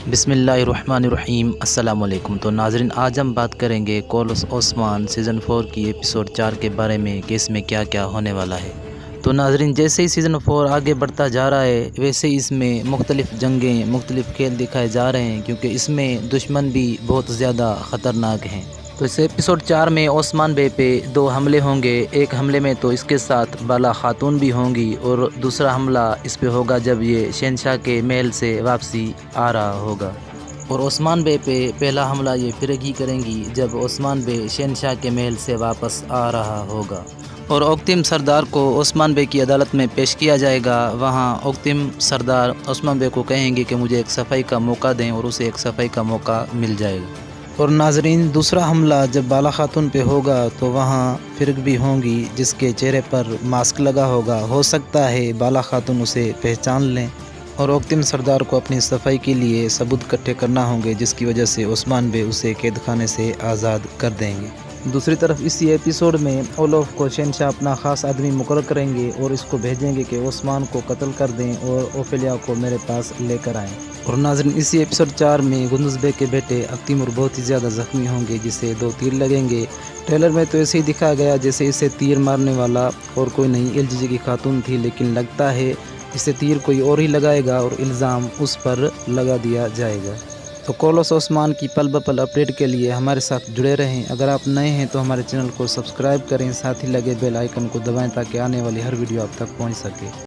بسم اللہ الرحمن الرحیم۔ السلام علیکم۔ تو ناظرین، آج ہم بات کریں گے کولوس عثمان سیزن 4 کی ایپیسوڈ 4 کے بارے میں کہ اس میں کیا کیا ہونے والا ہے۔ تو ناظرین، جیسے ہی سیزن 4 آگے بڑھتا جا رہا ہے ویسے ہی اس میں مختلف جنگیں، مختلف کھیل دکھائے جا رہے ہیں، کیونکہ اس میں دشمن بھی بہت زیادہ خطرناک ہیں۔ تو اس ایپیسوڈ 4 میں عثمان بے پہ 2 حملے ہوں گے۔ ایک حملے میں تو اس کے ساتھ بالا خاتون بھی ہوں گی، اور دوسرا حملہ اس پہ ہوگا جب یہ شہنشاہ کے محل سے واپسی آ رہا ہوگا۔ اور عثمان بے پہ پہلا حملہ یہ فرنگی کریں گی جب عثمان بے شہنشاہ کے محل سے واپس آ رہا ہوگا۔ اور اوکتم سردار کو عثمان بے کی عدالت میں پیش کیا جائے گا۔ وہاں اوکتم سردار عثمان بے کو کہیں گے کہ مجھے ایک صفائی کا موقع دیں، اور اسے ایک صفائی کا موقع مل جائے گا۔ اور ناظرین، دوسرا حملہ جب بالا خاتون پہ ہوگا تو وہاں فرق بھی ہوں گی جس کے چہرے پر ماسک لگا ہوگا۔ ہو سکتا ہے بالا خاتون اسے پہچان لیں، اور اوکتم سردار کو اپنی صفائی کے لیے ثبوت اکٹھے کرنا ہوں گے، جس کی وجہ سے عثمان بے اسے قید خانے سے آزاد کر دیں گے۔ دوسری طرف اسی ایپیسوڈ میں اولوف کو شہنشاہ اپنا خاص آدمی مقرر کریں گے اور اس کو بھیجیں گے کہ عثمان کو قتل کر دیں اور اوفیلیا کو میرے پاس لے کر آئیں۔ اور ناظرین، اسی ایپیسوڈ 4 میں گندز بے کے بیٹے اکتیمور بہت ہی زیادہ زخمی ہوں گے، جسے 2 تیر لگیں گے۔ ٹریلر میں تو ایسے ہی دکھایا گیا جیسے اسے تیر مارنے والا اور کوئی نہیں LGG کی خاتون تھی، لیکن لگتا ہے اسے تیر کوئی اور ہی لگائے گا اور الزام اس پر لگا دیا جائے گا۔ تو کولوس عثمان کی پل بپل اپڈیٹ کے لیے ہمارے ساتھ جڑے رہیں۔ اگر آپ نئے ہیں تو ہمارے چینل کو سبسکرائب کریں، ساتھ ہی لگے بیل آئیکن کو دبائیں تاکہ آنے والی ہر ویڈیو آپ تک پہنچ سکے۔